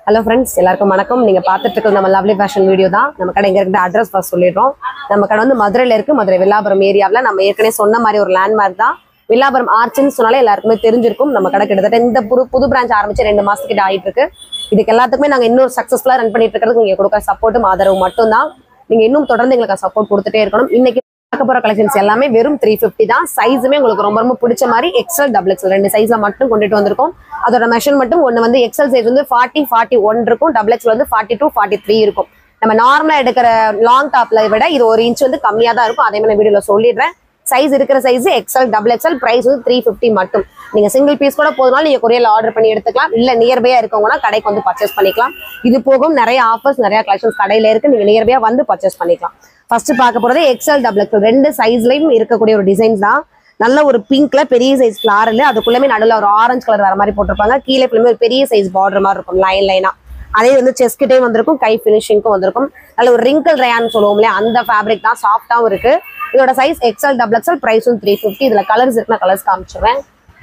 Hello friends, எல்லாருக்கும் வணக்கம். நீங்க பார்த்துட்டு இருக்க நம்ம லவ்லி ஃபேஷன் வீடியோ தான். நம்ம கடை எங்க இருக்கு அட்ரஸ் ஃபர்ஸ்ட் சொல்லிடுறோம். நம்ம கடை வந்து மதுரையில இருக்கு. மதுரை வில்லாபுரம் ஏரியாவில் நம்ம ஏற்கனவே சொன்ன மாதிரி ஒரு லேண்ட்மார்க் தான். வில்லாபுரம் ஆர்ச்சுன்னு சொன்னாலே எல்லாருக்குமே தெரிஞ்சிருக்கும். நம்ம கடை கிட்டத்தட்ட இந்த புது பிரான்ச் ஆரம்பிச்சு 2 மாசத்துக்கிட்ட ஆயிட்டு இருக்கு. இதுக்கு எல்லாத்துக்குமே நாங்க இன்னொரு சக்சஸ்ஃபுல்லா ரன் பண்ணிட்டு இருக்கிறதுக்கு நீங்க கொடுக்குற சப்போர்ட்டும் ஆதரவு மட்டும் தான். நீங்க இன்னும் தொடர்ந்து எங்களுக்கு சப்போர்ட் கொடுத்துட்டே இருக்கணும். இன்னைக்கு பார்க்க போற கலெக்ஷன்ஸ் எல்லாமே வெறும் 350 தான். சைஸுமே உங்களுக்கு ரொம்ப ரொம்ப பிடிச்ச மாதிரி எக்ஸ்எல் டபுள் எக்ஸ்எல் 2 சைஸ்ல மட்டும் கொண்டுட்டு வந்திருக்கோம். அதோட மெஷர்மெண்ட்டும் ஒன்னு வந்து எக்ஸ்எல் சைஸ் வந்து 40-41 இருக்கும், டபுள் எக்ஸ்எல் வந்து 42-43 இருக்கும். நம்ம நார்மலா எடுக்கிற லாங் டாப்ல விட இது 1 இன்ச் வந்து கம்மியா தான் இருக்கும். அதே மாதிரி வீடியோல சொல்லிடுறேன். சைஸ் இருக்கிற size XL double XL, price வந்து 350 மட்டும். நீங்க சிங்கிள் பீஸ் கூட போதுனாலும் நீங்க கொரியர்ல ஆர்டர் பண்ணி எடுத்துக்கலாம். இல்ல நியர்பையா இருக்கவங்கன்னா கடைக்கு வந்து பர்ச்சேஸ் பண்ணிக்கலாம். இது போகும் நிறைய ஆஃபர்ஸ், நிறைய கலெக்ஷன்ஸ் கடையில இருக்கு. நீங்க நியர்பையா வந்து பர்ச்சேஸ் பண்ணிக்கலாம். ஃபர்ஸ்ட் பார்க்க போறது எக்ஸ்எல் டபுள் எக்ஸ்எல் 2 சைஸ்லயும் இருக்கக்கூடிய ஒரு டிசைன்ஸ் தான். நல்ல ஒரு பிங்க்ல பெரிய சைஸ் ஃபிளாரல், அதுக்குள்ளமே நடுவில் ஒரு ஆரஞ்சு கலர் வர மாதிரி போட்டிருப்பாங்க. கீழே ஒரு பெரிய சைஸ் பார்டர் மாதிரி இருக்கும், லைனா. அதே வந்து செஸ்கிட்டே வந்திருக்கும், கை பினிஷிங்க்கும் வந்திருக்கும். நல்ல ஒரு ரிங்கிள் ரயான் சொல்லுவோம் இல்லையா, அந்த ஃபேப்ரிக் தான். சாஃப்டாவும் இருக்கு. இதோட சைஸ் எக்ஸ்எல் டபுள் எக்ஸ்எல், பிரைஸும் 350. இதுல கலர்ஸ் இருக்குன்னா கலர்ஸ் காமிச்சிடுறேன்.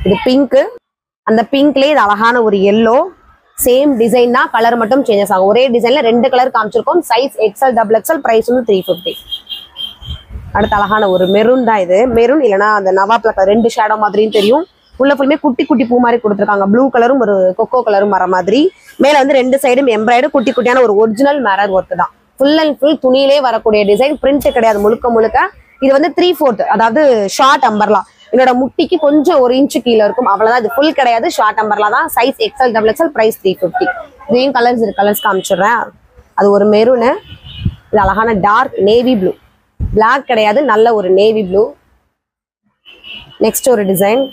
இது பிங்க், அந்த பிங்க்லேயே இது அழகான ஒரு எல்லோ. சேம் டிசைன் தான், கலர் மட்டும் சேஞ்சஸ் ஆகும். ஒரே டிசைன்ல 2 கலர் காமிச்சிருக்கோம். Size XL double XL, price வந்து 350. அடுத்த அழகான ஒரு மெரூன் தான். இது மெரூன் இல்லைன்னா அந்த நவாப்ல 2 ஷேடோ மாதிரியும் தெரியும். உள்ள ஃபுல்லுமே குட்டி குட்டி பூ மாதிரி கொடுத்துருக்காங்க. ப்ளூ கலரும் ஒரு கொக்கோ கலரும் வர மாதிரி. மேல வந்து 2 சைடும் எம்ப்ராய்டு குட்டி குட்டியான ஒரு ஒரிஜினல் மிரர் ஒர்க் தான். ஃபுல் அண்ட் ஃபுல் துணியிலே வரக்கூடிய டிசைன், பிரிண்ட் கிடையாது முழுக்க முழுக்க. இது வந்து 3/4, அதாவது ஷார்ட் அம்பர்லா. என்னோட முட்டிக்கு கொஞ்சம் 1 இன்ச்சு கீழே இருக்கும், அவ்வளவுதான். இது ஃபுல் கிடையாது, ஷார்ட் அம்பர்லா தான். Size XL double XL, price 350. இதையும் கலர்ஸ் இருக்கு, கலர்ஸ் காமிச்சிடுறேன். அது ஒரு மெரூனு, இது அழகான டார்க் நேவி ப்ளூ. பிளாக் கிடையாது, நல்ல ஒரு நேவி ப்ளூ. நெக்ஸ்ட் ஒரு டிசைன்,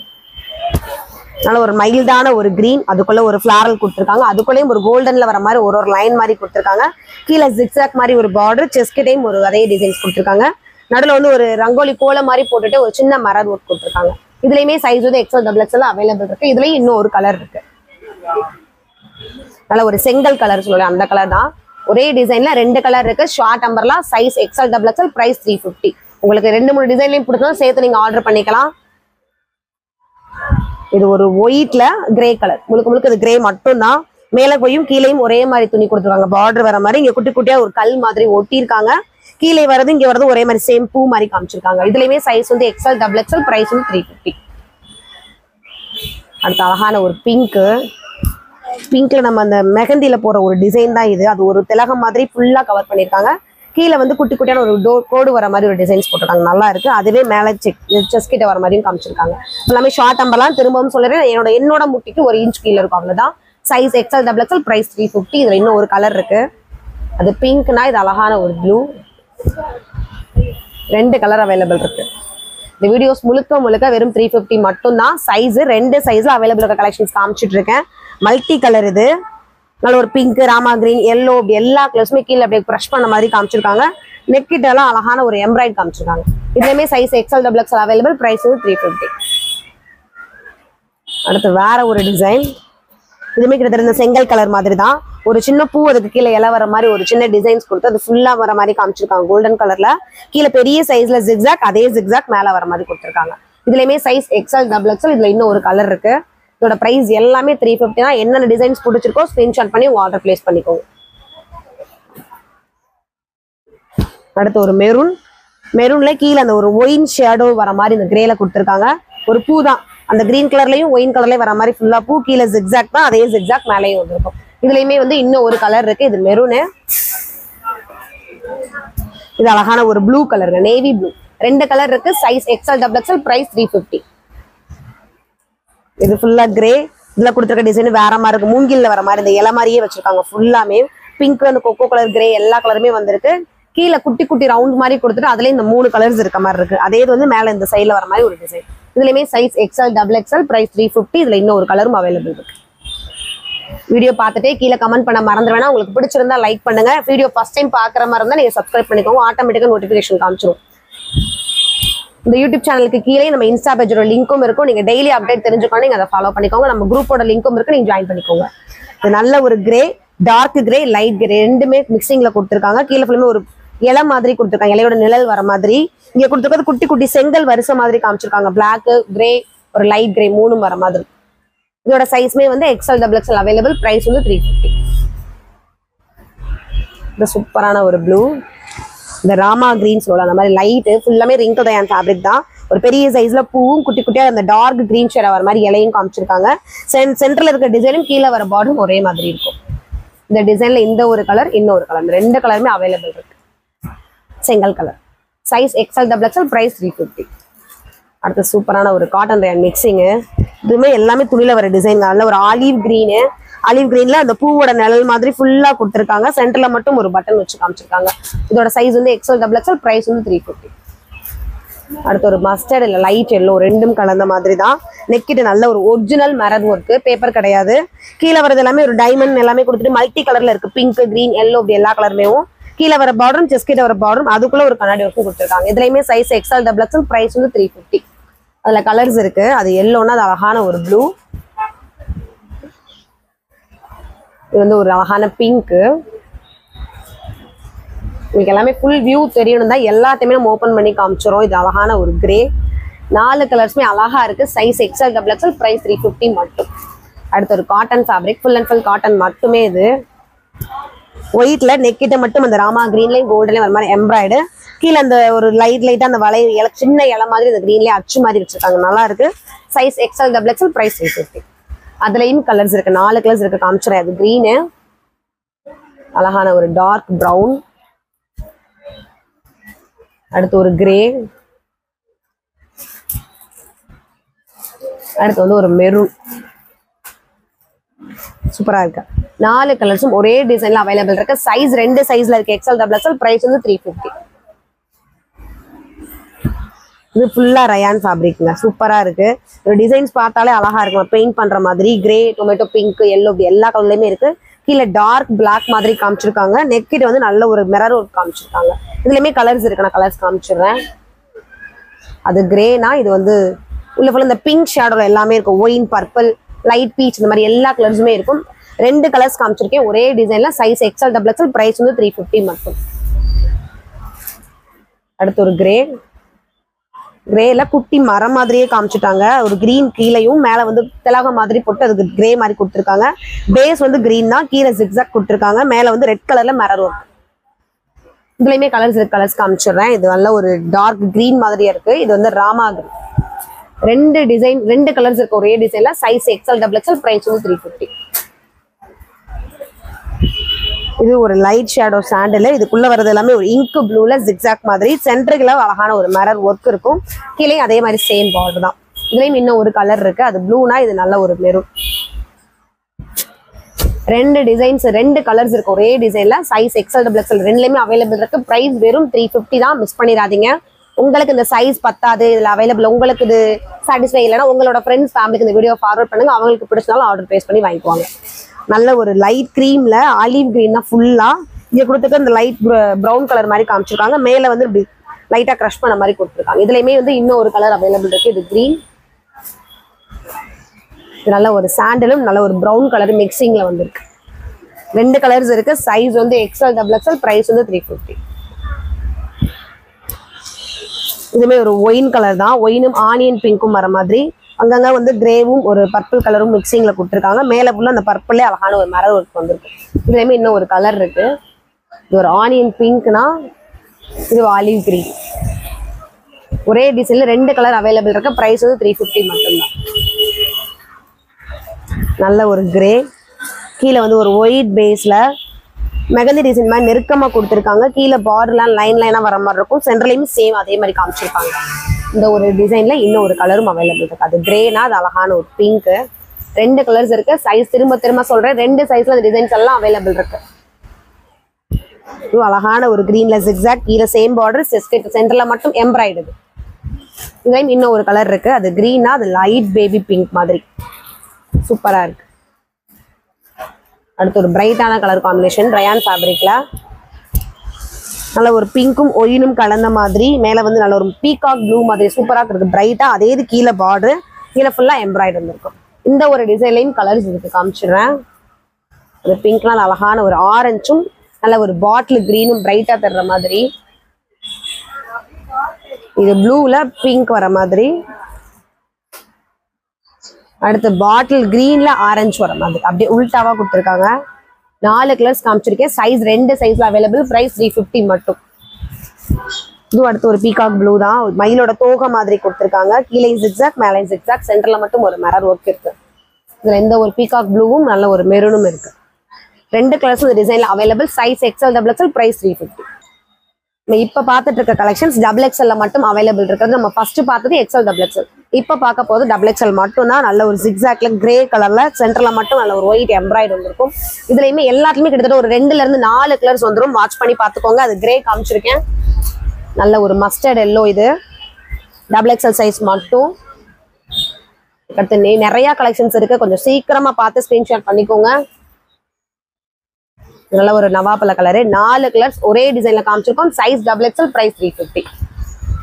நல்ல ஒரு மைல்டான ஒரு கிரீன், அதுக்குள்ள ஒரு ஃபிளாரல் கொடுத்துருக்காங்க. அதுக்குள்ளேயும் ஒரு கோல்டன்ல வர மாதிரி ஒரு லைன் மாதிரி கொடுத்துருக்காங்க. கீழே ஜிக்ஸாக் மாதிரி ஒரு பார்டர், செஸ்கிட்டையும் ஒரு அதே டிசைன்ஸ் கொடுத்துருக்காங்க. நடுவில் வந்து ஒரு ரங்கோலி கோல மாதிரி போட்டுட்டு ஒரு சின்ன மரர் ஒர்க் கொடுத்துருக்காங்க. இதுலயுமே சைஸ் வந்து எக்ஸ்எல் டபுள் எக்ஸ்எல் அவைலபிள் இருக்கு. இதுலயும் இன்னும் ஒரு கலர் இருக்கு, நல்ல ஒரு செங்கல் கலர் சொல்லுவாங்க, அந்த கலர் தான். ஒரே டிசைன்ல 2 கலர் இருக்கு. Short umbrella, size XL double XL, price 350. உங்களுக்கு 2-3 டிசைன்லயும் பிடிச்சாலும் சேர்த்து நீங்க ஆர்டர் பண்ணிக்கலாம். இது ஒரு ஒயிட்ல கிரே கலர், முழுக்க முழுக்க இது கிரே மட்டும் தான். மேல போயும் கீழேயும் ஒரே மாதிரி துணி கொடுத்துருக்காங்க, பார்டர் வர மாதிரி. இங்க குட்டி குட்டியா ஒரு கல் மாதிரி ஒட்டியிருக்காங்க. கீழே வரது இங்க வரது ஒரே மாதிரி சேம் பூ மாதிரி காமிச்சிருக்காங்க. இதுலயுமே சைஸ் வந்து எக்ஸ்எல் டபுள் எக்ஸ்எல், பிரைஸ் வந்து 350. அடுத்த அழகான ஒரு பிங்க். பிங்க்ல நம்ம அந்த மெஹந்தியில போற ஒரு டிசைன் தான் இது. அது ஒரு திலகம் மாதிரி ஃபுல்லா கவர் பண்ணிருக்காங்க. கீழே வந்து குட்டி குட்டியான ஒரு கோடு வர மாதிரி ஒரு டிசைன்ஸ் போட்டிருக்காங்க, நல்லா இருக்கு. அதுவே மேல செஸ் கிட்ட வர மாதிரியும் காமிச்சிருக்காங்க. எல்லாமே ஷார்ட் அம்பர்லாம். திரும்பவும் சொல்றேன், என்னோட முட்டிக்கு 1 இன்ச் கீழே இருக்கும், அவ்வளவுதான். Size XL double XL, price 350. இதுல இன்னும் ஒரு கலர் இருக்கு, அது பிங்க்னா. இது அழகான ஒரு ப்ளூ. 2 கலர் அவைலபிள் இருக்கு. இந்த வீடியோஸ் முழுக்க முழுக்க வெறும் 350 மட்டும் தான். சைஸ் 2 சைஸ்ல அவைலபிள் இருக்க கலெக்ஷன்ஸ் காமிச்சிட்டு இருக்கேன். மல்டி கலர் இது. நல்ல ஒரு பிங்க், ராமா கிரீன், எல்லோ, அப்படி எல்லா கலர்ஸுமே கீழே அப்படியே ப்ரஷ் பண்ண மாதிரி காமிச்சிருக்காங்க. நெக் கிட்ட எல்லாம் அழகான ஒரு எம்ப்ராய்டு காமிச்சிருக்காங்க. இதுலயுமே size XL double XL available, price வந்து 350. அடுத்து வேற ஒரு டிசைன். இதுமே கிட்டத்தட்ட இந்த செங்கல் கலர் மாதிரி தான். ஒரு சின்ன பூ, அதுக்கு கீழே இலை வர மாதிரி ஒரு சின்ன டிசைன்ஸ் கொடுத்து அது ஃபுல்லா வர மாதிரி காமிச்சிருக்காங்க, கோல்டன் கலர்ல. கீழே பெரிய சைஸ்ல ஜிக்ஸாக், அதே ஜிக்ஸாக் மேல வர மாதிரி கொடுத்துருக்காங்க. இதுலயுமே சைஸ் எக்ஸ்எல் டபுள் எக்ஸ்எல். இதுல இன்னும் ஒரு கலர் இருக்கு. இதோட பிரைஸ் எல்லாமே 350 தான். என்னென்ன டிசைன்ஸ் பிடிச்சிருக்கோ ஸ்கிரீன்ஷாட் பண்ணி ஆர்டர் பிளேஸ் பண்ணிக்கோங்க. அடுத்து ஒரு மெரூன். மெரூன்ல கீழே அந்த ஒரு ஒயின் ஷேடோ வர மாதிரி இந்த கிரேல கொடுத்துருக்காங்க. ஒரு பூ தான், அந்த கிரீன் கலர்லயும் ஒயின் கலர்லயும் வர மாதிரி ஃபுல்லா பூ. கீழே ஜிக்ஸாக் தான், அதே ஜிக்ஸாக் மேலேயும் வந்துருக்கும். இதுலயுமே வந்து இன்னும் ஒரு கலர் இருக்கு, இது மெரூனு. இது அழகான ஒரு blue colour, navy blue. 2 colour இருக்கு. Size XL double XL, price 350. இது ஃபுல்லா கிரே. இதுல கொடுத்துருக்க டிசைன் வேற மாதிரி இருக்கு, மூங்கில்ல வர மாதிரி இந்த இலை மாதிரியே வச்சிருக்காங்க. ஃபுல்லாமே பிங்க், அந்த கொக்கோ கலர், கிரே எல்லா கலருமே வந்திருக்கு. கீழே குட்டி குட்டி ரவுண்ட் மாதிரி கொடுத்துட்டு அதுல இந்த 3 கலர்ஸ் இருக்க மாதிரி இருக்கு. அதே இது வந்து மேல இந்த சைட்ல வர மாதிரி ஒரு டிசைன். இதுலயுமே size XL double XL, price 350. இதுல இன்னும் ஒரு கலரும் அவைலபிள் இருக்கு. வீடியோ பார்த்துட்டே கீழே கமெண்ட் பண்ண மறந்துடுவேனா. உங்களுக்கு பிடிச்சிருந்தா லைக் பண்ணுங்க. வீடியோ ஃபர்ஸ்ட் டைம் பாக்குற மாதிரி இருந்தா நீங்க சப்ஸ்கிரைப் பண்ணிக்கோங்க, ஆட்டோமேட்டிக்கா நோட்டிபிகேஷன் காமிச்சிடும். இந்த யூடியூப் சேனலுக்கு கீழே நம்ம இன்ஸ்டா பேஜோட லிங்க்கும் இருக்கும். நீங்க டெய்லி அப்டேட் தெரிஞ்சுக்கணும், நீங்க அதை ஃபாலோ பண்ணிக்கோங்க. நம்ம குரூப்போட லிங்க்கும் இருக்கு, நீங்க ஜாயின் பண்ணிக்கோங்க. இது நல்ல ஒரு grey, dark grey, light grey 2மே மிக்சிங்ல கொடுத்துருக்காங்க. கீழே ஃபுல்லுமே ஒரு இலை மாதிரி கொடுத்துருக்காங்க, இலையோட நிழல் வர மாதிரி. இங்க கொடுத்துருக்கிறது குட்டி குட்டி செங்கல் வரிசை மாதிரி காமிச்சிருக்காங்க. பிளாக், கிரே, ஒரு லைட் கிரே 3 வர மாதிரி. இதோட சைஸ்மே வந்து XL double XL available. Price வந்து 350. இந்த சூப்பரான ஒரு ப்ளூ, இந்த ராமா கிரீன் சொல்லலாம். அந்த மாதிரி லைட்டு ஃபுல்லாமே ரிங் டு தயான் ஃபேப்ரிக் தான். ஒரு பெரிய சைஸ்ல பூவும் குட்டி குட்டியா அந்த டார்க் கிரீன் ஷேட் வர மாதிரி இலையும் காமிச்சிருக்காங்க. சென்டர்ல இருக்க டிசைனும் கீழே வர பார்டரும் ஒரே மாதிரி இருக்கும். இந்த டிசைன்ல இந்த ஒரு கலர், இன்னொரு கலர், இந்த ரெண்டு கலருமே அவைலபிள் இருக்கு. செங்கல் colour, size XL XXL, price 350. அடுத்து சூப்பரான ஒரு காட்டன் ரயான் மிக்சிங்கு. இதுவுமே எல்லாமே துணியில வர டிசைன். நல்ல ஒரு ஆலிவ் கிரீனு, ஆலிவ் கிரீன்ல அந்த பூவோட நிழல் மாதிரி ஃபுல்லா கொடுத்துருக்காங்க. சென்டர்ல மட்டும் ஒரு பட்டன் வச்சு காமிச்சிருக்காங்க. இதோட சைஸ் வந்து XL XXL, பிரைஸ் வந்து 350. அடுத்து ஒரு மஸ்டர்ட் இல்ல லைட் எல்லோ ரெண்டும் கலந்த மாதிரி தான். நெக்கிட்டு நல்ல ஒரு ஒரிஜினல் மிரர் ஒர்க்கு, பேப்பர் கிடையாது. கீழே வரது எல்லாமே ஒரு டைமண்ட் எல்லாமே கொடுத்துட்டு மல்டி கலர்ல இருக்கு. பிங்க், கிரீன், எல்லோ, இப்படி எல்லா கலருமேவும். கீழே வர பார்டரும் செஸ்ட் கிட்ட வர பார்டரும் அதுக்குள்ள ஒரு கண்ணாடி ஒர்க்கும் கொடுத்துருக்காங்க. இதுலயுமே சைஸ் XL XXL, பிரைஸ் வந்து 350. அதுல கலர்ஸ் இருக்கு. அது எல்லோன்னா அது அழகான ஒரு ப்ளூ, இது வந்து ஒரு அழகான பிங்க். உங்களுக்கு எல்லாமே ஃபுல் வியூ தெரியணும் தான் எல்லாத்தையுமே நம்ம ஓப்பன் பண்ணி காமிச்சிடும். இது அழகான ஒரு கிரே. 4 கலர்ஸுமே அழகா இருக்கு. சைஸ் XL XXL, பிரைஸ் 350 மட்டும். அடுத்து ஒரு cotton fabric, full and full cotton மட்டுமே. இது ஒயிட்ல நெக்கிட்ட மட்டும் அந்த ராமா கிரீன்லயும் கோல்டுலயும் வர மாதிரி எம்ப்ராய்டு. கீழே அந்த ஒரு லைட்டா அந்த வலை சின்ன இலை மாதிரி அந்த கிரீன்லயே அச்சு மாதிரி வச்சிருக்காங்க. நல்லா இருக்கு. Size XL XXL, price 350. அதுலயும் கலர்ஸ் இருக்கு. 4 கலர்ஸ் இருக்கு. காமிச்சிடும். அது கிரீனு, அழகான ஒரு டார்க் ப்ரௌன், அடுத்து ஒரு கிரே, அடுத்து வந்து ஒரு மெரூன். சூப்பரா இருக்கு. 4 கலர்ஸும் ஒரே டிசைன்ல அவைலபிள் இருக்கு. சைஸ் 2 சைஸ்ல இருக்கு. XL XXL, பிரைஸ் வந்து 350. இது ஃபுல்லா ரயான் ஃபேப்ரிக்ங்க. சூப்பரா இருக்கு. ஒரு டிசைன்ஸ் பார்த்தாலே அழகா இருக்கும். பெயிண்ட் பண்ற மாதிரி கிரே, டொமேட்டோ, பிங்க், எல்லோ, இப்படி எல்லா கலர்லயுமே இருக்கு. கீழே டார்க் பிளாக் மாதிரி காமிச்சிருக்காங்க. நெக்கிட்ட வந்து நல்ல ஒரு மிரர் ஒர்க் காமிச்சிருக்காங்க. இதுலயுமே கலர்ஸ் இருக்கு. நான் கலர்ஸ் காமிச்சிடுறேன். அது கிரேனா, இது வந்து உள்ள ஃபுல்லா இந்த பிங்க் ஷேடோல எல்லாமே இருக்கும். ஒயின், பர்பிள், லைட் பீச், இந்த மாதிரி எல்லா கலர்ஸுமே இருக்கும். 2 கலர்ஸ் காமிச்சிருக்கேன் ஒரே டிசைன்ல. சைஸ் XL XXL, பிரைஸ் வந்து 350 மட்டும். அடுத்து ஒரு கிரே. கிரேல குட்டி மரம் மாதிரியே காமிச்சிட்டாங்க. ஒரு கிரீன் கீழையும் மேல வந்து திலக மாதிரி போட்டு அதுக்கு கிரே மாதிரி கொடுத்துருக்காங்க. பேஸ் வந்து கிரீன் தான். கீழே ஜிக்ஸாக் கொடுத்துருக்காங்க. மேல வந்து ரெட் கலர்ல மிரர் ஒர்க். இதுலயுமே கலர்ஸ் இருக்கு. கலர்ஸ் காமிச்சிடுறேன். இது நல்ல ஒரு டார்க் கிரீன் மாதிரியே இருக்கு. இது வந்து ராமா கிரீன். 2 டிசைன், 2 கலர்ஸ் இருக்கு ஒரே டிசைன்ல. சைஸ் XL XXL, பிரைஸ் வந்து 350. இது ஒரு லைட் ஷேடோ சாண்டில். இதுக்குள்ள வரது எல்லாமே ஒரு இங்க் ப்ளூல ஜிக்ஸாக் மாதிரி. சென்டருக்குள்ள அழகான ஒரு மிரர் ஒர்க் இருக்கும். கீழே அதே மாதிரி சேம் பார்டர் தான். இதுலயும் இன்னும் ஒரு கலர் இருக்கு. அது ப்ளூனா, இது நல்ல ஒரு மெரூன். 2 டிசைன்ஸ், 2 கலர்ஸ் இருக்கு ஒரே டிசைன்ல. சைஸ் XL XXL ரெண்டுலயுமே அவைலபிள் இருக்கு. பிரைஸ் வெறும் 350 தான். மிஸ் பண்ணிடாதீங்க. உங்களுக்கு இந்த சைஸ் பத்தாது, இதுல அவைலபிள், உங்களுக்கு இது சாட்டிஸ்ஃபை இல்லைன்னா உங்களோட ஃப்ரெண்ட்ஸ் ஃபேமிலிக்கு இந்த வீடியோ ஃபார்வர்ட் பண்ணுங்க. அவங்களுக்கு பிடிச்சனாலும் ஆர்டர் பிளேஸ் பண்ணி வாங்கிக்குவாங்க. நல்ல ஒரு லைட் கிரீம்ல ஆலிவ் கிரீன் தான் ஃபுல்லா. இங்க கொடுத்துட்டு இந்த லைட் ப்ரௌன் கலர் மாதிரி காமிச்சிருக்காங்க. மேல வந்து இப்படி லைட்டா கிரஷ் பண்ண மாதிரி கொடுத்துருக்காங்க. இதுலயுமே வந்து இன்னும் ஒரு கலர் அவைலபிள் இருக்கு. இது கிரீன். இது நல்ல ஒரு சாண்டலும் நல்ல ஒரு ப்ரௌன் கலர் மிக்சிங்ல வந்துருக்கு. 2 கலர்ஸ் இருக்கு. சைஸ் வந்து XL XXL, பிரைஸ் வந்து 350. இதுமே ஒரு ஒயின் கலர் தான். ஒயினும் ஆனியன் பிங்க்கும் வர மாதிரி. அங்கங்க வந்து கிரேவும் ஒரு பர்பிள் கலரும் மிக்சிங்ல கொடுத்துருக்காங்க. மேல ஃபுல்லா அந்த பர்பிளே அழகான ஒரு மரம் ஒர்க் வந்திருக்கு. இதுலயுமே இன்னும் ஒரு கலர் இருக்கு. இது ஒரு ஆனியன் பிங்க்னா, இது ஆலிவ் கிரீன். ஒரே டிசைன்ல 2 கலர் அவைலபிள் இருக்கு. பிரைஸ் வந்து 350 மட்டும்தான். நல்ல ஒரு கிரே. கீழே வந்து ஒரு ஒயிட் பேஸ்ல மெகந்தி டிசைன் மாதிரி நெருக்கமா கொடுத்துருக்காங்க. கீழே பார்டர்லாம் லைனா வர மாதிரி இருக்கும். சென்டர்லயுமே சேம் அதே மாதிரி காமிச்சிருப்பாங்க. இந்த ஒரு டிசைன்ல இன்னும் ஒரு கலரும் அவைலபிள் இருக்கு. அது கிரேனா, அது அழகான ஒரு பிங்க். 2 கலர்ஸ் இருக்கு. சைஸ் திரும்ப சொல்றேன். 2 சைஸ்ல அந்த டிசைன்ஸ் எல்லாம் அவைலபிள் இருக்கு. இது அழகான ஒரு கிரீன்ல ஜிக்ஸாக். கீழே சேம் பார்டர். சென்டர்ல மட்டும் எம்ப்ராய்டு. இதுலயும் இன்னும் ஒரு கலர் இருக்கு. அது கிரீனா, அது லைட் பேபி பிங்க் மாதிரி. சூப்பரா இருக்கு. அடுத்து ஒரு பிரைட்டான கலர் காம்பினேஷன் ரயான் ஃபேப்ரிக்ல. நல்ல ஒரு பிங்க்கும் ஒயினும் கலந்த மாதிரி. மேல வந்து நல்ல ஒரு பீகாக் ப்ளூ மாதிரி சூப்பரா இருக்கு. பிரைட்டா அதே இது கீழே பார்டர். கீழே ஃபுல்லா எம்ப்ராய்டு இருக்கும். இந்த ஒரு டிசைன்லையும் கலர்ஸ் இருக்கு. காமிச்சிடுறேன். அந்த பிங்க்லாம் அழகான ஒரு ஆரஞ்சும் நல்ல ஒரு பாட்டில் கிரீனும் பிரைட்டா தர்ற மாதிரி. இது ப்ளூல பிங்க் வர மாதிரி. அடுத்து பாட்டில் கிரீன்ல ஆரஞ்சு வர மாதிரி. அப்படியே உல்டாவா கொடுத்துருக்காங்க. 4 கலர்ஸ் காமிச்சிருக்கேன். சைஸ் 2 சைஸ்ல அவைலபிள். பிரைஸ் 350 மட்டும். இதுவும் அடுத்து ஒரு பீகாக் ப்ளூ தான். மயிலோட தோகை மாதிரி கொடுத்துருக்காங்க. கீழே ஜிக்ஸாக் மேலே ஜிக்ஸாக், சென்டர்ல மட்டும் ஒரு மிரர் ஒர்க் இருக்கு. இதுல எந்த ஒரு பீகாக் ப்ளூவும் நல்ல ஒரு மெரூனும் இருக்கு. 2 கலர்ஸ் இந்த டிசைன்ல available. Size XL XXL. Price 350. இப்ப பார்த்துட்டு இருக்க கலெக்ஷன்ஸ் XXL மட்டும் அவைலபிள் இருக்கிறது. நம்ம ஃபர்ஸ்ட் பார்த்தது XL XXL. இப்ப பார்க்க போது XXL மட்டும் தான். நல்ல ஒரு ஜிக்ஸாக்ல கிரே கலர்ல சென்டர்ல மட்டும் நல்ல ஒரு ஒயிட் எம்ப்ராய்டரி வந்திருக்கும். இதுலயுமே எல்லாத்துலயுமே கிட்டத்தட்ட ஒரு 2ல இருந்து 4 கலர்ஸ் வந்துடும். வாட்ச் பண்ணி பார்த்துக்கோங்க. அது கிரே காமிச்சிருக்கேன். நல்ல ஒரு மஸ்டர்ட் எல்லோ. இது XXL சைஸ் மட்டும். அடுத்து நிறைய கலெக்ஷன்ஸ் இருக்கு. கொஞ்சம் சீக்கிரமா பார்த்து ஸ்கிரீன்ஷாட் பண்ணிக்கோங்க. நல்ல ஒரு நவாப்பழ கலரு. 4 கலர்ஸ் ஒரே டிசைன்ல காமிச்சிருக்கோம். Size XXL. பிரைஸ் 350.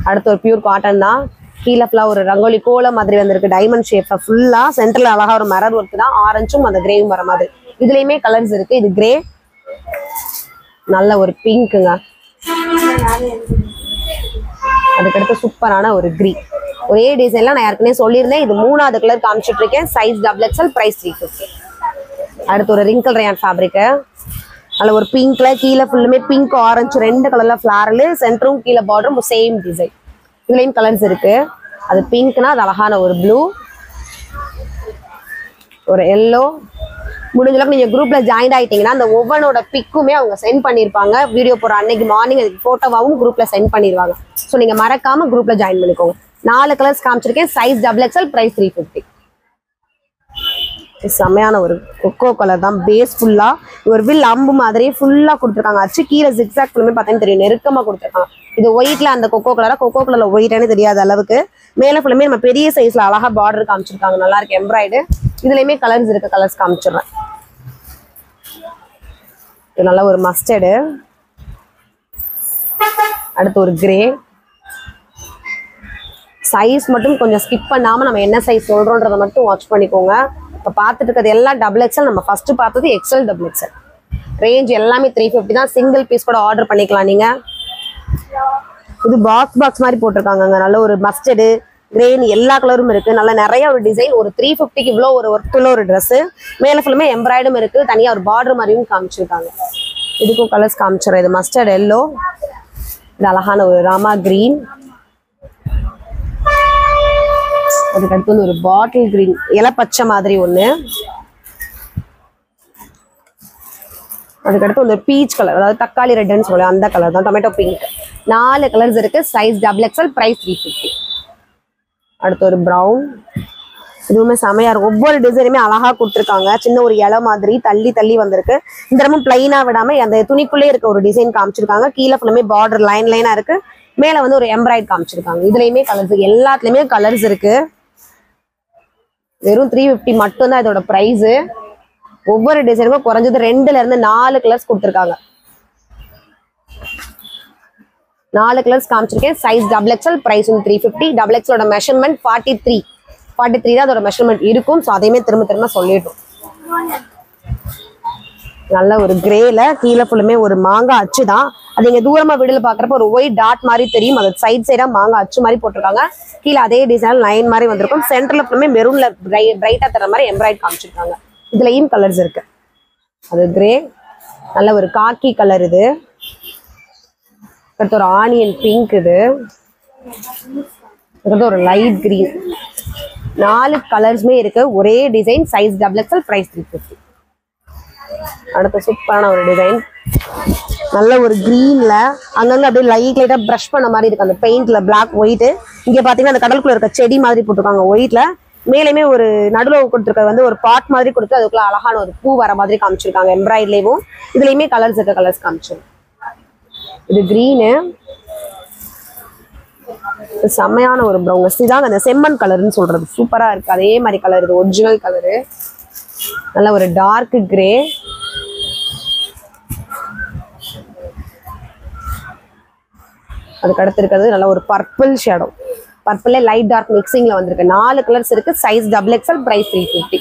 அடுத்து ஒரு பியூர் காட்டன் தான். கீழே ஃபுல்லா ஒரு ரங்கோலி கோலம் மாதிரி வந்திருக்கு. டைமண்ட் ஷேப்ல ஃபுல்லா சென்டர்ல அழகா ஒரு மரர் ஒர்க் தான். ஆரஞ்சும் அந்த கிரேவும் வர மாதிரி. இதுலயுமே கலர்ஸ் இருக்கு. இது கிரே, நல்ல ஒரு பிங்க்குங்க. அதுக்கடுத்து சூப்பரான ஒரு கிரீன். ஒரே டிசைன்ல நான் ஏற்கனவே சொல்லியிருந்தேன். இது 3வது கலர் காமிச்சிட்டு இருக்கேன். Size XXL. பிரைஸ் 350. அடுத்து ஒரு ரிங்கிள் ரயான் ஃபேப்ரிக். நல்ல ஒரு பிங்க்ல கீழே ஃபுல்லுமே பிங்க் ஆரஞ்சு 2 கலர்ல ஃபிளாரல். சென்டரும் கீழே பார்டரும் சேம் டிசைன். இதுலயும் கலர்ஸ் இருக்கு. அது பிங்க்னா அது அழகான ஒரு ப்ளூ, ஒரு எல்லோ. முடிஞ்ச அளவுக்கு நீங்க குரூப்ல ஜாயின் ஆயிட்டீங்கன்னா அந்த ஒவ்வொன்னோட பிக்குமே அவங்க சென்ட் பண்ணிருப்பாங்க. வீடியோ போற அன்னைக்கு மார்னிங் அதுக்கு போட்டோவாவும் குரூப்ல சென்ட் பண்ணிடுவாங்க. ஸோ நீங்க மறக்காம குரூப்ல ஜாயின் பண்ணிக்கோங்க. 4 கலர்ஸ் காமிச்சிருக்கேன். Size XXL. பிரைஸ் 350. செம்மையான ஒரு கொக்கோ கலர் தான். பேஸ் ஃபுல்லா ஒரு வில் அம்பு மாதிரி ஃபுல்லா கொடுத்துருக்காங்க. அச்சு கீழே ஜிக்ஸாக் ஃபுல்லுமே பார்த்தீங்கன்னா தெரியும், நெருக்கமா கொடுத்துருக்காங்க. இது ஒயிட்ல அந்த கொக்கோ கலர்ல ஒயிட்டானே தெரியாத அளவுக்கு மேல ஃபுல்லுமே நம்ம பெரிய சைஸ்ல அழகா பார்டர் காமிச்சிருக்காங்க. நல்லா இருக்கு எம்ப்ராய்டு. இதுலயுமே கலர்ஸ் இருக்கு. கலர்ஸ் காமிச்சிடுறேன். இது நல்ல ஒரு மஸ்டர்டு. அடுத்து ஒரு கிரே. சைஸ் மட்டும் கொஞ்சம் ஸ்கிப் பண்ணாம நம்ம என்ன சைஸ் சொல்றோன்றதை மட்டும் வாட்ச் பண்ணிக்கோங்க. இப்போ பார்த்துட்டு இருக்கிறது எல்லாம் XXL. நம்ம ஃபர்ஸ்ட் பார்த்தது XL XXL. ரேஞ்ச் எல்லாமே 350 தான். சிங்கிள் பீஸ் கூட ஆர்டர் பண்ணிக்கலாம் நீங்க. இது பாக்ஸ் மாதிரி போட்டிருக்காங்க. நல்ல ஒரு மஸ்டர்டு, கிரேன் எல்லா கலரும் இருக்கு. நல்ல நிறைய ஒரு டிசைன். ஒரு 350க்கு இவ்வளோ ஒரு ஒர்க்குள்ள ஒரு ட்ரெஸ். மேல ஃபுல்லுமே எம்ப்ராய்டும் இருக்கு. தனியா ஒரு பார்டர் மாதிரியும் காமிச்சிருக்காங்க. இதுக்கும் கலர்ஸ் காமிச்சிடுறேன். இது மஸ்டர்ட் எல்லோ. இது அழகான ஒரு ராமா கிரீன். அதுக்கடுத்து ஒரு பாட்டில் கிரீன், இலை பச்சை மாதிரி ஒண்ணு. அதுக்கடுத்து ஒரு பீச் கலர், அதாவது தக்காளி ரெட்னு சொல்ல அந்த கலர் தான். Tomato pink. 4 கலர்ஸ் இருக்கு. Size XXL. பிரைஸ் 350. அடுத்து ஒரு ப்ரௌன். இதுவுமே செமையா இருக்கும். ஒவ்வொரு டிசைனுமே அழகா கொடுத்துருக்காங்க. சின்ன ஒரு இலை மாதிரி தள்ளி வந்திருக்கு. இந்த இடமும் பிளைனா விடாம அந்த துணிக்குள்ளே இருக்க ஒரு டிசைன் காமிச்சிருக்காங்க. கீழே ஃபுல்லுமே பார்டர் லைனா இருக்கு. மேல வந்து ஒரு எம்ப்ராய்ட் காமிச்சிருக்காங்க. இதுலயுமே கலர்ஸ், எல்லாத்துலயுமே கலர்ஸ் இருக்கு. வெறும் 350 மட்டும் தான் இதோட பிரைஸ். ஒவ்வொரு டிசைனுக்கும் குறைஞ்சது 2ல இருந்து 4 கலர்ஸ் கொடுத்துருக்காங்க. 4 கலர்ஸ் காமிச்சிருக்கேன். Size XXL. பிரைஸ் 350. XXLோட மெஷர்மெண்ட் 43 தான் அதோட மெஷர்மெண்ட் இருக்கும். ஸோ அதையுமே திரும்ப சொல்லிட்டோம். நல்ல ஒரு கிரேல கீழே ஃபுல்லுமே ஒரு மாங்காய் அச்சு தான். அது இங்க தூரமா வீடுல பாக்குறப்ப ஒரு ஒயிட் டாட் மாதிரி தெரியும். அது சைடா மாங்காய் அச்சு மாதிரி போட்டிருக்காங்க. கீழே அதே டிசைன் லைன் மாதிரி வந்திருக்கும். சென்டர்ல ஃபுல்லுமே மெரூன்ல பிரைட்டா தர மாதிரி எம்ப்ராய்ட் காமிச்சிருக்காங்க. இதுலயும் கலர்ஸ் இருக்கு. அது கிரே, நல்ல ஒரு காக்கி கலர். இது அடுத்து ஒரு ஆனியன் பிங்க். இது அடுத்து ஒரு லைட் கிரீன். 4 கலர்ஸ்மே இருக்கு. ஒரே டிசைன். Size XXL. பிரைஸ் 350. அடுத்த சூப்பரான ஒரு டிசைன். நல்ல ஒரு கிரீன்ல அங்கங்க அப்படியே லைட்டா பிரஷ் பண்ண மாதிரி இருக்கு. அந்த பெயிண்ட்ல பிளாக் ஒயிட். இங்க பாத்தீங்கன்னா அந்த கடலுக்குள்ள இருக்க செடி மாதிரி போட்டிருக்காங்க ஒயிட்ல. மேலுமே ஒரு நடுவில் கொடுத்துருக்க வந்து ஒரு பாட் மாதிரி கொடுத்து அதுக்குள்ள அழகான ஒரு பூ வர மாதிரி காமிச்சிருக்காங்க. எம்ப்ராய்டரிலேயும் இதுலயுமே கலர்ஸ் இருக்க கலர்ஸ் காமிச்சிருக்காங்க. இது கிரீனு. செம்மையான ஒரு ப்ரௌன். இதாங்க அந்த செம்மண் கலர்னு சொல்றது. சூப்பரா இருக்கு. அதே மாதிரி கலர். இது ஒரிஜினல் கலரு. நல்ல ஒரு டார்க் கிரே. அதுக்கு அடுத்து இருக்கிறது நல்ல ஒரு பர்பிள் ஷேடோ. பர்பிள்ல லைட் டார்க் மிக்சிங்ல வந்திருக்கு. 4 கலர்ஸ் இருக்கு. Size XXL. பிரைஸ் 350.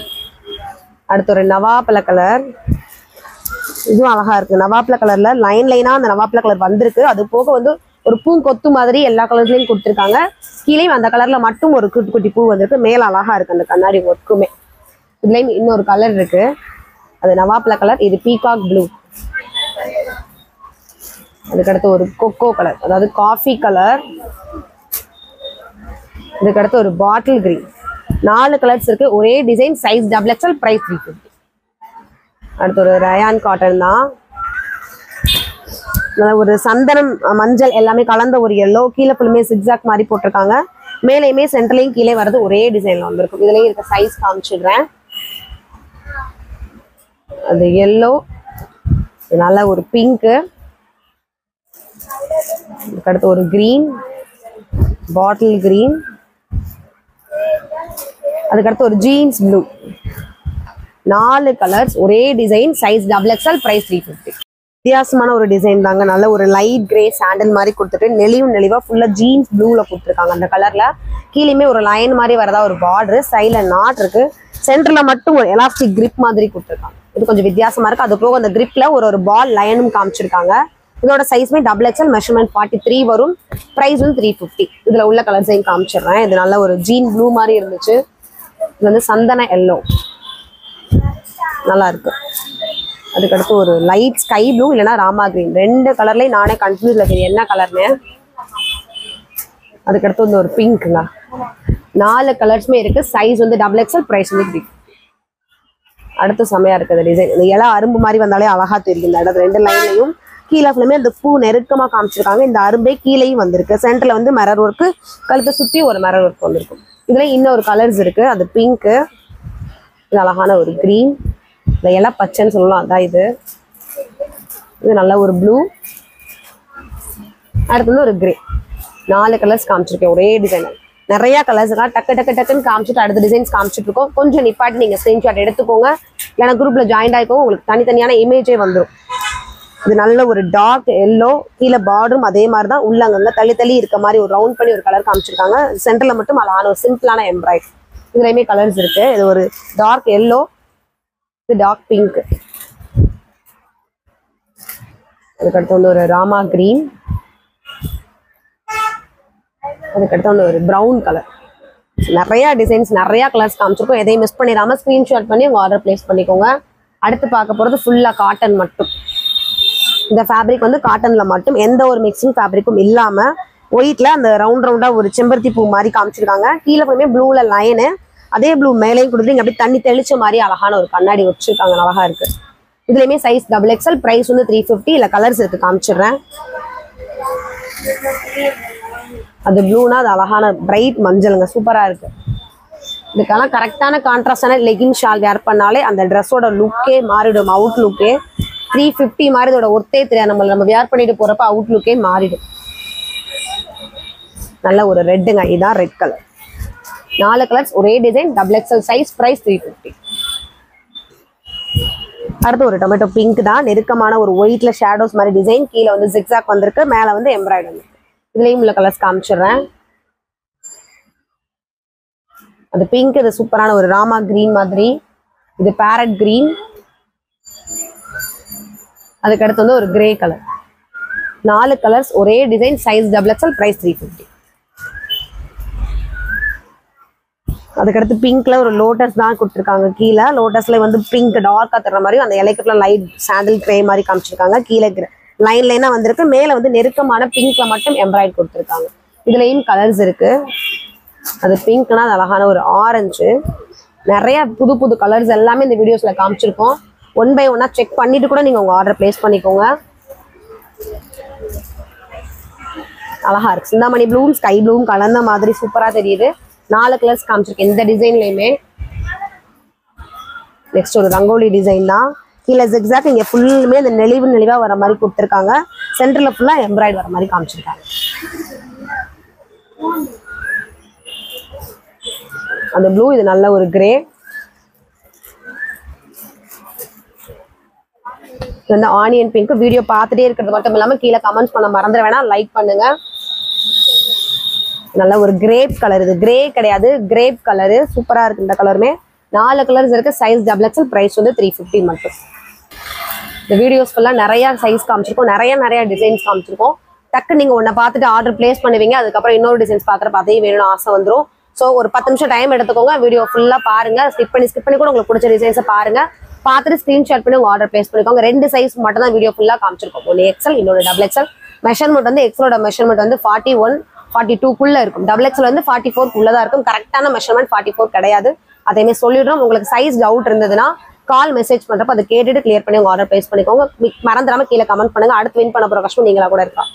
அடுத்து ஒரு நவாப்பழ கலர். இதுவும் அழகா இருக்கு. நவாப்பழ கலர்ல லைனா அந்த நவாப்பழ கலர் வந்திருக்கு. அது போக வந்து ஒரு பூ கொத்து மாதிரி எல்லா கலர்லயும் கொடுத்துருக்காங்க. கீழே அந்த கலர்ல மட்டும் ஒரு குட்டி குட்டி பூ வந்திருக்கு. மேல அழகா இருக்கு அந்த கண்ணாடி ஒர்க்குமே. இதுலயும் இன்னொரு கலர் இருக்கு. அது நவாப்ல கலர். இது பீகாக் ப்ளூ. அதுக்கடுத்து ஒரு கொக்கோ கலர், அதாவது காஃபி கலர். இதுக்கடுத்து ஒரு பாட்டில் கிரீன். 4 கலர்ஸ் இருக்கு, ஒரே டிசைன், சைஸ் XXL, பிரைஸ் 350. அடுத்து ஒரு ரயான் காட்டன் தான், ஒரு சந்தனம் மஞ்சள் எல்லாமே கலந்த ஒரு எல்லோ. கீழே ஃபுல்லுமே சிக்ஸாக் மாதிரி போட்டிருக்காங்க. மேலேயுமே சென்டர்லையும் கீழே வர்றது ஒரே டிசைன்ல வந்திருக்கும். இதுலயும் இருக்க சைஸ் காமிச்சிடுறேன். அது எல்லோ, நல்ல ஒரு பிங்க், அடுத்து ஒரு கிரீன், பாட்டில் கிரீன், அதுக்கடுத்து ஒரு ஜீன்ஸ் ப்ளூ. 4 கலர்ஸ், ஒரே டிசைன், சைஸ் XXL, பிரைஸ் 350. வித்தியாசமான ஒரு டிசைன் தாங்க. நல்ல ஒரு லைட் கிரே சாண்டல் மாதிரி கொடுத்துட்டு நெளிவா ஃபுல்லா ஜீன்ஸ் ப்ளூல கொடுத்துருக்காங்க. அந்த கலர்ல கீழேயுமே ஒரு லைன் மாதிரி வரதா ஒரு பார்டர், சைட்ல நாட் இருக்கு, சென்டர்ல மட்டும் ஒரு எலாஸ்டிக் கிரிப் மாதிரி கொடுத்துருக்காங்க. இது கொஞ்சம் வித்தியாசமா இருக்கு. அது போக அந்த கிரிப்ல ஒரு பால் லைனும் காமிச்சிருக்காங்க. இதோட சைஸ்மே XXL, மெஷர்மெண்ட் 43 வரும். பிரைஸ் வந்து 350. இதுல உள்ள கலர்ஸையும் காமிச்சிடுறேன். இது நல்ல ஒரு ஜீன் ப்ளூ மாதிரி இருந்துச்சு. இது வந்து சந்தன எல்லோ, நல்லா இருக்கு. அதுக்கடுத்து ஒரு லைட் ஸ்கை ப்ளூ இல்லைன்னா ராமா கிரீன். 2 கலர்லயும் நானே கன்ஃபியூஸ்ல தெரியும் என்ன கலர்னு. அதுக்கடுத்து வந்து ஒரு பிங்க்ங்க. 4 கலர்ஸுமே இருக்கு, சைஸ் வந்து XXL, பிரைஸ் வந்து 350. அடுத்து செமையா இருக்குது டிசைன். இந்த இலை அரும்பு மாதிரி வந்தாலே அழகா தெரியும். இந்த இடத்துல 2 லைன்லையும் கீழே ஃபுல்லுமே அந்த பூ நெருக்கமா காமிச்சிருக்காங்க. இந்த அரும்பே கீழேயும் வந்திருக்கு. சென்டர்ல வந்து மிரர் ஒர்க்கு, கழுத்தை சுத்தி ஒரு மிரர் ஒர்க் வந்திருக்கும். இதுல இன்னொரு கலர்ஸ் இருக்கு. அது பிங்க், இது அழகான ஒரு கிரீன், இந்த இலை பச்சைன்னு சொல்லலாம், அதான் இது. இது நல்ல ஒரு ப்ளூ, அடுத்து வந்து ஒரு கிரே. 4 கலர்ஸ் காமிச்சிருக்கேன், ஒரே டிசைன். நிறைய கலர்ஸ் டக்குன்னு காமிச்சிட்டு அடுத்த டிசைன்ஸ் காமிச்சிட்டு இருக்கோம். கொஞ்சம் நிப்பாட்டி நீங்க ஸ்கிரீன்ஷாட் எடுத்துக்கோங்க, இல்லைன்னா குரூப்ல ஜாயின் ஆயிக்கோங்க. உங்களுக்கு தனித்தனியான இமேஜே வந்துடும். இது நல்ல ஒரு டார்க் எல்லோ, கீழே பார்டரும் அதே மாதிரி தான், உள்ள அங்கங்க தள்ளி இருக்க மாதிரி ஒரு ரவுண்ட் பண்ணி ஒரு கலர் காமிச்சிருக்காங்க. சென்டர்ல மட்டும் அழகான ஒரு சிம்பிளான எம்ப்ராய்டரி. இதுலயுமே கலர்ஸ் இருக்கு. இது ஒரு டார்க் எல்லோ, இது டார்க் பிங்க், அதுக்கடுத்து வந்து ஒரு ராமா கிரீன், அதுக்கடுத்து வந்து ஒரு ப்ரௌன் கலர். நிறைய டிசைன்ஸ், நிறைய கலர்ஸ் காமிச்சிருக்கோம். எதையும் மிஸ் பண்ணிடாம ஸ்கிரீன்ஷாட் பண்ணி உங்க ஆர்டர் பிளேஸ் பண்ணிக்கோங்க. அடுத்து பார்க்க போறது ஃபுல்லா காட்டன் மட்டும். இந்த ஃபேப்ரிக் வந்து காட்டன்ல மட்டும், எந்த ஒரு மிக்சிங் ஃபேப்ரிக்கும் இல்லாம ஒயிட்ல அந்த ரவுண்டா ஒரு செம்பருத்தி பூ மாதிரி காமிச்சிருக்காங்க. கீழே போயுமே ப்ளூல லைனு, அதே ப்ளூ மேலையும் கொடுத்துட்டு அப்படி தண்ணி தெளிச்ச மாதிரி அழகான ஒரு கண்ணாடி வச்சிருக்காங்க. அழகா இருக்கு. இதுலயுமே சைஸ் XXL, பிரைஸ் வந்து 350. இல்ல கலர்ஸ் இருக்கு, காமிச்சிடுறேன். அது ப்ளூனா அது அழகான பிரைட் மஞ்சளுங்க, சூப்பரா இருக்கு. இதுக்கெல்லாம் கரெக்டான கான்ட்ராஸ்டான லெகின் ஷால் வேர் பண்ணாலே அந்த ட்ரெஸ்ஸோட லுக்கே மாறிடும். அவுட் லுக்கே 350 மாதிரி இதோட ஒர்த்தே தெரியாது. நம்ம வேர் பண்ணிட்டு போறப்ப அவுட் லுக்கே மாறிடும். நல்ல ஒரு ரெட்டுங்க, இதான் ரெட் கலர். 4 கலர்ஸ், ஒரே டிசைன், XXL சைஸ், பிரைஸ் 350. அடுத்து ஒரு டொமேட்டோ பிங்க் தான், நெருக்கமான ஒரு ஒயிட்ல ஷேடோஸ் மாதிரி டிசைன். கீழே வந்து ஜிக்ஸாக் வந்திருக்கு, மேல வந்து எம்ப்ராய்டரி வந்திருக்கு. இதுலயும் உள்ள கலர்ஸ் காமிச்சிடுறேன். அது பிங்க், இது சூப்பரான ஒரு ராமா கிரீன் மாதிரி, இது பேரட் கிரீன், அதுக்கடுத்து வந்து ஒரு கிரே கலர். 4 கலர்ஸ், ஒரே டிசைன், சைஸ் XXL, பிரைஸ் 350. அதுக்கடுத்து பிங்க்ல ஒரு லோட்டஸ் தான் கொடுத்துருக்காங்க. கீழே லோட்டஸ்ல வந்து பிங்க் டார்க்கா தர்ற மாதிரி, அந்த இலைக்குள்ள லைட் சாண்டில் கிரே மாதிரி காமிச்சிருக்காங்க. கீழே லைனா வந்திருக்கு. மேல வந்து நெருக்கமான பிங்க்ல மட்டும் எம்ப்ராய்டரி கொடுத்துருக்காங்க. இதுலயும் கலர்ஸ் இருக்கு. அது பிங்க்னா அது அழகான ஒரு ஆரஞ்சு. நிறைய புது கலர்ஸ் எல்லாமே இந்த வீடியோஸ்ல காமிச்சிருக்கோம். 1 by 1 செக் பண்ணிட்டு கூட நீங்க உங்க ஆர்டர் பிளேஸ் பண்ணிக்கோங்க. அழகா இருக்கு. சிந்தாமணி ப்ளூவும் ஸ்கை ப்ளூவும் கலந்த மாதிரி சூப்பரா தெரியுது. 4 கலர்ஸ் காமிச்சிருக்கேன் இந்த டிசைன்லயுமே. நெக்ஸ்ட் ஒரு ரங்கோலி டிசைன் தான். கீழே ஜிக்ஸாக், இங்க ஃபுல்லுமே அந்த நெளிவா வர மாதிரி கொடுத்துருக்காங்க. சென்டர்ல ஃபுல்லா எம்ப்ராய்டரி வர மாதிரி காமிச்சிருக்காங்க. அந்த ப்ளூ, இது நல்ல ஒரு கிரே, இது வந்து ஆனியன் பிங்க். வீடியோ பார்த்துட்டே இருக்கிறது மட்டும் இல்லாம கீழே கமெண்ட்ஸ் பண்ண மறந்துட வேணாம், லைக் பண்ணுங்க. நல்ல ஒரு கிரேப் கலர், இது கிரே கிடையாது, கிரேப் கலரு, சூப்பரா இருக்கு. இந்த கலருமே 4 கலர்ஸ் இருக்கு, சைஸ் XXL, பிரைஸ் வந்து 350 மட்டும். இந்த வீடியோஸ் ஃபுல்லா நிறைய சைஸ் காமிச்சிருக்கோம், நிறைய டிசைன்ஸ் காமிச்சிருக்கோம். டக்கு நீங்க ஒன்ன பார்த்துட்டு ஆர்டர் பிளேஸ் பண்ணுவீங்க. அதுக்கப்புறம் இன்னொரு டிசைன்ஸ் பாக்குறப்ப அதையும் வேணும்னு ஆசை வந்துடும். ஸோ ஒரு 10 நிமிஷம் டைம் எடுத்துக்கோங்க. வீடியோ ஃபுல்லா பாருங்க, ஸ்கிப் பண்ணி கூட உங்களுக்கு பிடிச்ச டிசைன்ஸை பாருங்க. பார்த்துட்டு ஸ்கிரீன்ஷாட் பண்ணி உங்க ஆர்டர் பிளேஸ் பண்ணிக்கோங்க. 2 சைஸ் மட்டும் தான் வீடியோ ஃபுல்லா காமிச்சிருக்கோம். ஒன்று எக்ஸல், இன்னொரு டபுள் எக்ஸல். மெஷர்மெண்ட் வந்து எக்ஸலோட மெஷர்மெண்ட் வந்து 41, 42க்குள்ள இருக்கும். டபுள் எக்ஸல் வந்து 44க்குள்ளதான் இருக்கும். கரெக்டான மெஷர்மெண்ட் 44 கிடையாது. அதையுமே சொல்லிடுறோம். உங்களுக்கு சைஸ் டவுட் இருந்ததுன்னா கால் மெசேஜ் பண்றப்ப அதை கேட்டுட்டு கிளியர் பண்ணி உங்க ஆர்டர் பிளேஸ் பண்ணிக்கோங்க. மறந்துடாம கீழே கமெண்ட் பண்ணுங்க. அடுத்து வின் பண்ண போற கஷ்டம் நீங்களா கூட இருக்கலாம்.